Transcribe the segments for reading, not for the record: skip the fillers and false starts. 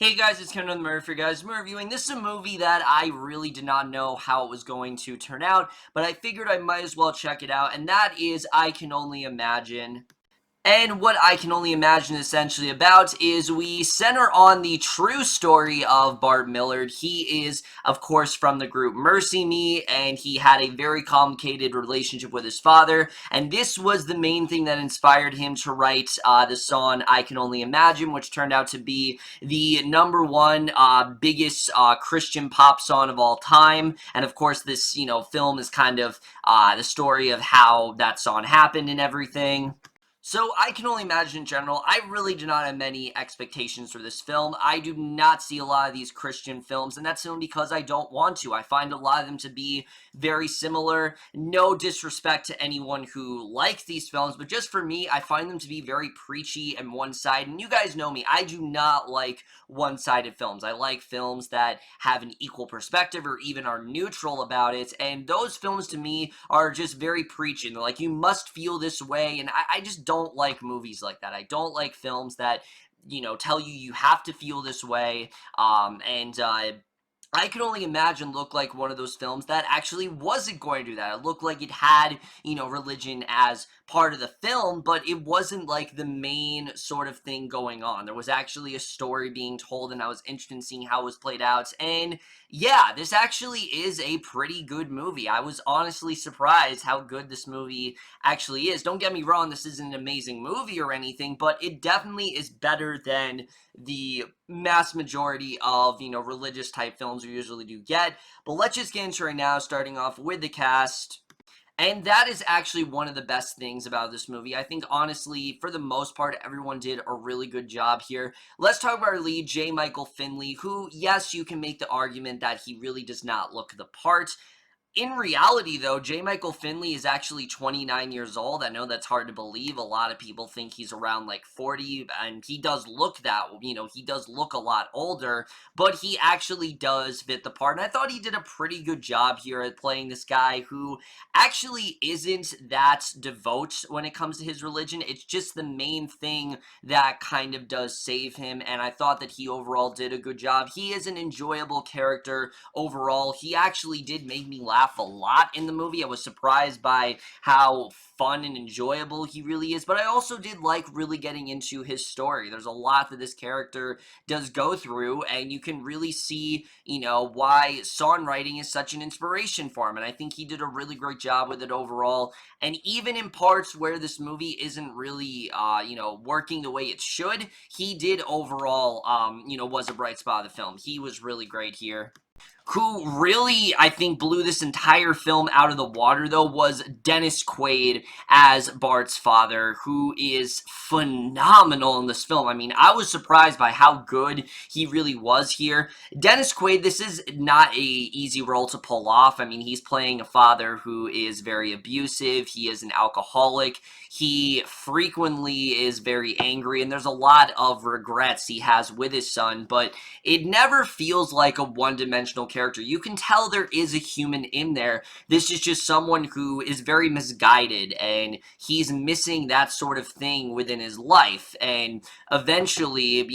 Hey guys, it's Ken with Murphy, guys. We're reviewing. This is a movie that I really did not know how it was going to turn out, but I figured I might as well check it out, and that is I Can Only Imagine. And what I Can Only Imagine essentially about is we center on the true story of Bart Millard. He is, of course, from the group Mercy Me, and he had a very complicated relationship with his father, and this was the main thing that inspired him to write the song I Can Only Imagine, which turned out to be the #1 biggest Christian pop song of all time. And of course, this, film is kind of the story of how that song happened and everything. So I Can Only Imagine in general, I really do not have many expectations for this film. I do not see a lot of these Christian films, and that's only because I don't want to. I find a lot of them to be very similar. No disrespect to anyone who likes these films, but just for me, I find them to be very preachy and one-sided. And you guys know me, I do not like one-sided films. I like films that have an equal perspective or even are neutral about it, and those films to me are just very preachy. They're like, you must feel this way, and I just don't like movies like that. I don't like films that, tell you you have to feel this way, I Can Only Imagine looked like one of those films that actually wasn't going to do that. It looked like it had, religion as part of the film, but it wasn't like the main sort of thing going on. There was actually a story being told, and I was interested in seeing how it was played out. And yeah, this actually is a pretty good movie. I was honestly surprised how good this movie actually is. Don't get me wrong, this isn't an amazing movie or anything, but it definitely is better than the mass majority of, religious type films we usually do get. But let's just get into it right now, starting off with the cast. And that is actually one of the best things about this movie. I think, honestly, for the most part, everyone did a really good job here. Let's talk about our lead, J. Michael Finley, who, yes, you can make the argument that he really does not look the part. In reality, though, J. Michael Finley is actually 29 years old. I know that's hard to believe. A lot of people think he's around like 40, and he does look that, he does look a lot older, but he actually does fit the part. And I thought he did a pretty good job here at playing this guy who actually isn't that devout when it comes to his religion. It's just the main thing that kind of does save him, and I thought that he overall did a good job. He is an enjoyable character overall. He actually did make me laugh a lot in the movie. I was surprised by how fun and enjoyable he really is, but I also did like really getting into his story. There's a lot that this character does go through, and you can really see, why songwriting is such an inspiration for him, and I think he did a really great job with it overall. And even in parts where this movie isn't really, working the way it should, he did overall, was a bright spot of the film. He was really great here. Who really, I think, blew this entire film out of the water, though, was Dennis Quaid as Bart's father, who is phenomenal in this film. I mean, I was surprised by how good he really was here. Dennis Quaid, this is not a easy role to pull off. I mean, he's playing a father who is very abusive. He is an alcoholic. He frequently is very angry, and there's a lot of regrets he has with his son, but it never feels like a one-dimensional character. You can tell there is a human in there. This is just someone who is very misguided, and he's missing that sort of thing within his life, and eventually,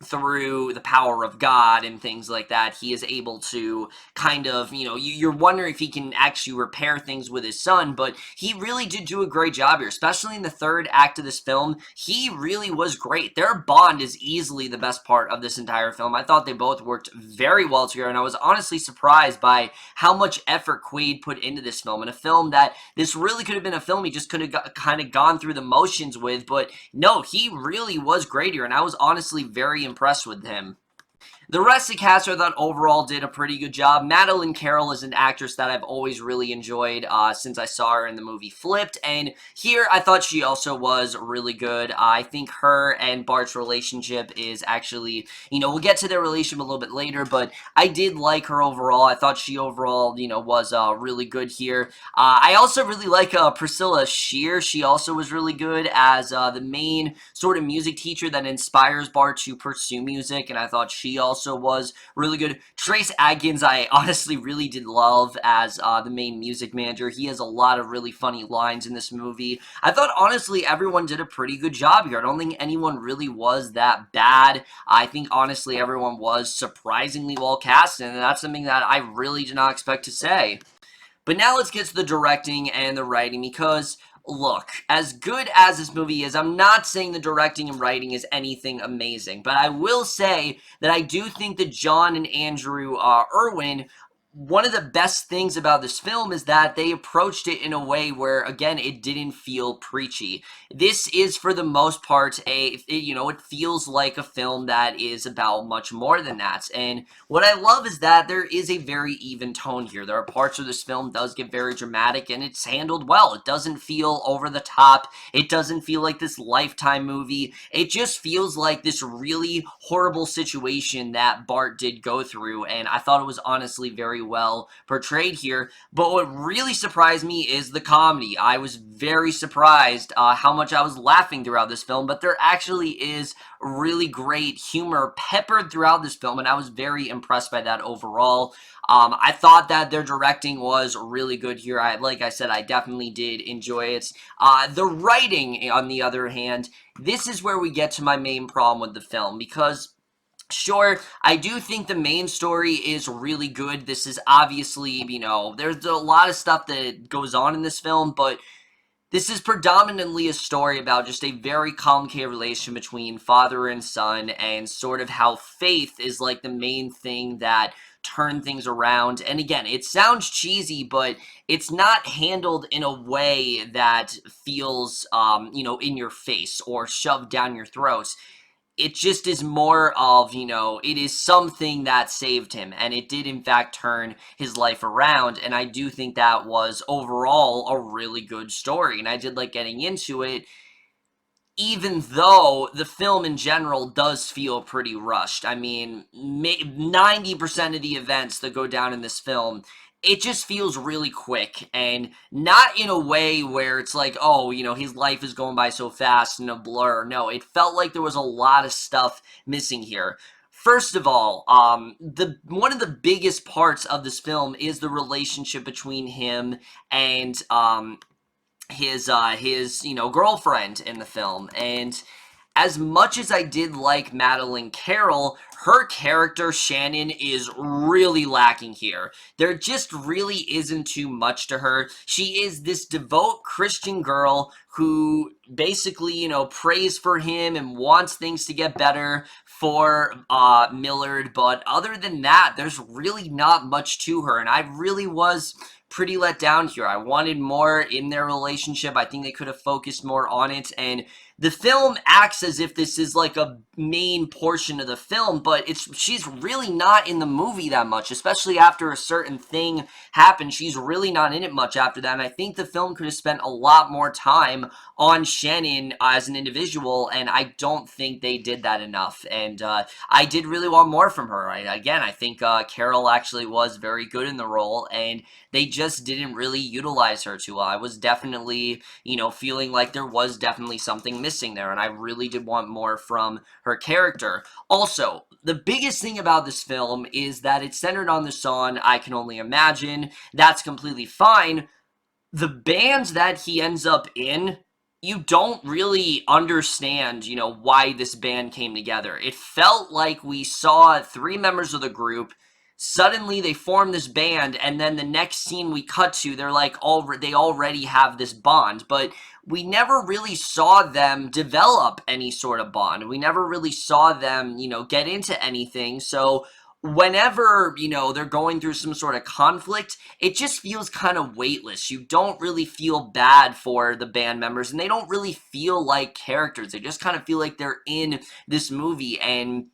through the power of God and things like that, he is able to kind of, you're wondering if he can actually repair things with his son, but he really did do a great job here, especially in the third act of this film. He really was great. Their bond is easily the best part of this entire film. I thought they both worked very well together, and I was honestly surprised by how much effort Quaid put into this film, in a film that this really could have been a film he just could have kind of gone through the motions with, but no, he really was great here, and I was honestly very impressed with him. The rest of the cast, I thought, overall did a pretty good job. Madeline Carroll is an actress that I've always really enjoyed since I saw her in the movie Flipped, and here I thought she also was really good. I think her and Bart's relationship is actually, we'll get to their relationship a little bit later, but I did like her overall. I thought she overall, was really good here. I also really like Priscilla Shear. She also was really good as the main sort of music teacher that inspires Bart to pursue music, and I thought she also also was really good. Trace Adkins, I honestly really did love as the main music manager. He has a lot of really funny lines in this movie. I thought, honestly, everyone did a pretty good job here. I don't think anyone really was that bad. I think, honestly, everyone was surprisingly well cast, and that's something that I really did not expect to say. But now let's get to the directing and the writing, because look, as good as this movie is, I'm not saying the directing and writing is anything amazing, but I will say that I do think that John and Andrew Erwin, one of the best things about this film is that they approached it in a way where, again, it didn't feel preachy. This is, for the most part, it feels like a film that is about much more than that. And what I love is that there is a very even tone here. There are parts where this film does get very dramatic, and it's handled well. It doesn't feel over the top. It doesn't feel like this Lifetime movie. It just feels like this really horrible situation that Bart did go through, and I thought it was honestly very well portrayed here. But what really surprised me is the comedy. I was very surprised how much I was laughing throughout this film, but there actually is really great humor peppered throughout this film, and I was very impressed by that overall. I thought that their directing was really good here. Like I said, I definitely did enjoy it. The writing, on the other hand, this is where we get to my main problem with the film, because sure, I do think the main story is really good. This is obviously, there's a lot of stuff that goes on in this film, but this is predominantly a story about just a very complicated relation between father and son, and sort of how faith is like the main thing that turned things around. And again, it sounds cheesy, but it's not handled in a way that feels, in your face or shoved down your throat. It just is more of, it is something that saved him, and it did in fact turn his life around, and I do think that was overall a really good story, and I did like getting into it, even though the film in general does feel pretty rushed. I mean, 90% of the events that go down in this film, it just feels really quick, and not in a way where it's like, oh, his life is going by so fast and a blur. No, it felt like there was a lot of stuff missing here. First of all, one of the biggest parts of this film is the relationship between him and his girlfriend in the film. And as much as I did like Madeline Carroll, her character, Shannon, is really lacking here. There just really isn't too much to her. She is this devout Christian girl who basically, prays for him and wants things to get better for Millard, but other than that, there's really not much to her, and I really was pretty let down here. I wanted more in their relationship. I think they could have focused more on it, and the film acts as if this is like a main portion of the film, but she's really not in the movie that much, especially after a certain thing happened. She's really not in it much after that, and I think the film could have spent a lot more time on Shannon as an individual, and I don't think they did that enough, and I did really want more from her. I think Carroll actually was very good in the role, and they just didn't really utilize her too well. I was definitely, feeling like there was definitely something missing there, and I really did want more from her character. Also, the biggest thing about this film is that it's centered on the song I Can Only Imagine. That's completely fine. The bands that he ends up in, you don't really understand, why this band came together. It felt like we saw 3 members of the group, suddenly they form this band, and then the next scene we cut to, they're like, they already have this bond, but we never really saw them develop any sort of bond. We never really saw them, get into anything, so whenever, they're going through some sort of conflict, it just feels kind of weightless. You don't really feel bad for the band members, and they don't really feel like characters. They just kind of feel like they're in this movie, and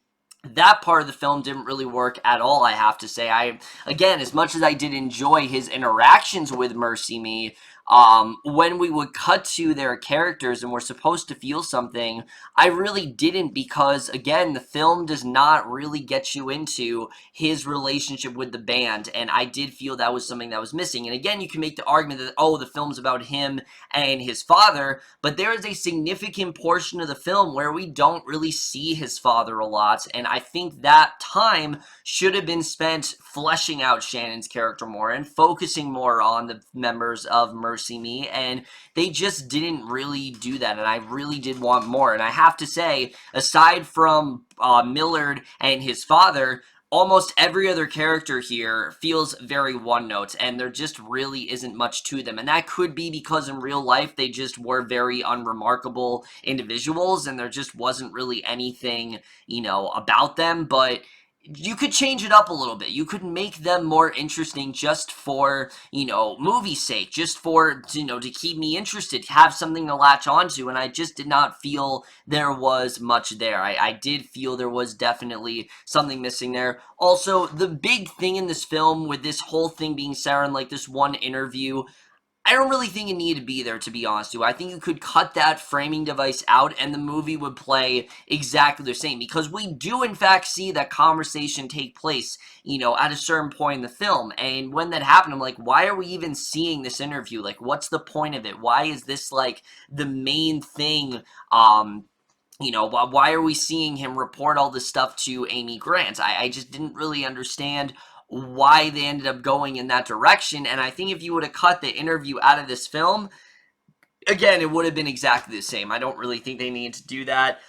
that part of the film didn't really work at all, I have to say. Again, as much as I did enjoy his interactions with Mercy Me, when we would cut to their characters and we're supposed to feel something, I really didn't, because again, the film does not really get you into his relationship with the band, and I did feel that was something that was missing. And again, you can make the argument that, oh, the film's about him and his father, but there is a significant portion of the film where we don't really see his father a lot, and I think that time should have been spent fleshing out Shannon's character more and focusing more on the members of Mercy Me, and they just didn't really do that, and I really did want more. And I have to say, aside from Millard and his father, almost every other character here feels very one note, and there just really isn't much to them. And that could be because in real life they just were very unremarkable individuals and there just wasn't really anything, about them. But you could change it up a little bit. You could make them more interesting just for, movie's sake, just for, to keep me interested, have something to latch onto, and I just did not feel there was much there. I did feel there was definitely something missing there. Also, the big thing in this film, with this whole thing being Sarah in, like, this one interview, I don't really think it needed to be there, to be honest with you. I think you could cut that framing device out and the movie would play exactly the same, because we do in fact see that conversation take place, at a certain point in the film. And when that happened, I'm like, why are we even seeing this interview? Like, what's the point of it? Why is this like the main thing? Why are we seeing him report all this stuff to Amy Grant? I just didn't really understand why they ended up going in that direction. And I think if you would have cut the interview out of this film, again, it would have been exactly the same. I don't really think they needed to do that.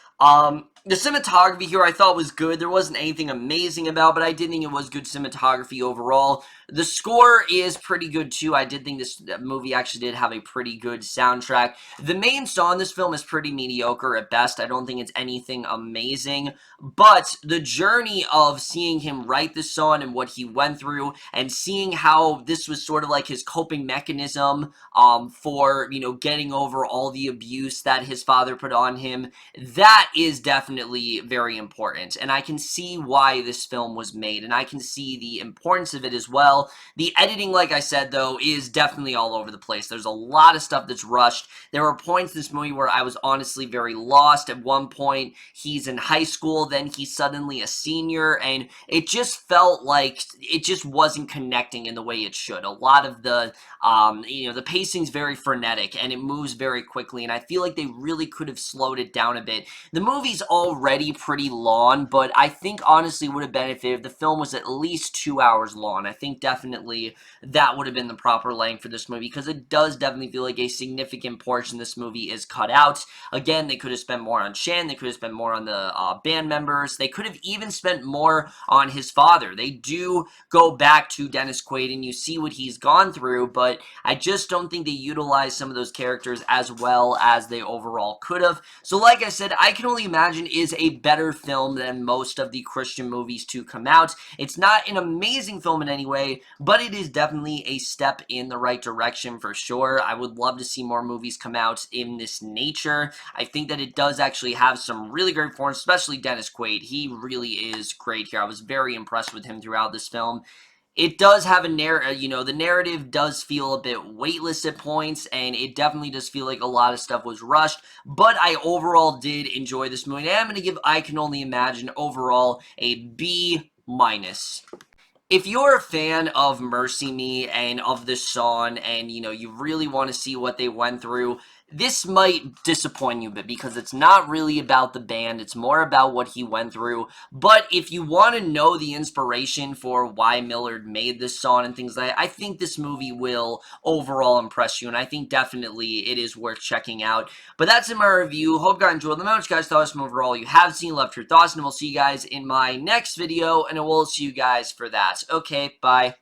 The cinematography here I thought was good. There wasn't anything amazing about, but I did think it was good cinematography overall. The score is pretty good too. I did think this movie actually did have a pretty good soundtrack. The main song in this film is pretty mediocre at best. I don't think it's anything amazing, but the journey of seeing him write this song and what he went through, and seeing how this was sort of like his coping mechanism for, getting over all the abuse that his father put on him, that is definitely very important. And I can see why this film was made, and I can see the importance of it as well. The editing, like I said, though, is definitely all over the place. There's a lot of stuff that's rushed. There were points in this movie where I was honestly very lost. At one point, he's in high school, then he's suddenly a senior, and it just felt like it just wasn't connecting in the way it should. A lot of the the pacing's very frenetic and it moves very quickly, and I feel like they really could have slowed it down a bit. The movie's already pretty long, but I think honestly would have benefited if the film was at least 2 hours long. I think definitely that would have been the proper length for this movie, because it does definitely feel like a significant portion of this movie is cut out. Again, they could have spent more on Shan, they could have spent more on the band members, they could have even spent more on his father. They do go back to Dennis Quaid and you see what he's gone through, but I just don't think they utilized some of those characters as well as they overall could have. So like I said, I Can Only Imagine is a better film than most of the Christian movies to come out. It's not an amazing film in any way, but it is definitely a step in the right direction for sure. I would love to see more movies come out in this nature. I think that it does actually have some really great performances, especially Dennis Quaid. He really is great here. I was very impressed with him throughout this film. It does have a narrative, the narrative does feel a bit weightless at points, and it definitely does feel like a lot of stuff was rushed, but I overall did enjoy this movie, and I'm going to give I Can Only Imagine overall a B-. If you're a fan of Mercy Me and of this song, and you really want to see what they went through, this might disappoint you a bit, because it's not really about the band, it's more about what he went through. But if you want to know the inspiration for why Millard made this song and things like that, I think this movie will overall impress you, and I think definitely it is worth checking out. But that's in my review. Hope you guys enjoyed. Let me know what you guys thought of this movie overall. You have seen, left your thoughts, and we'll see you guys in my next video, and I will see you guys for that. Okay, bye.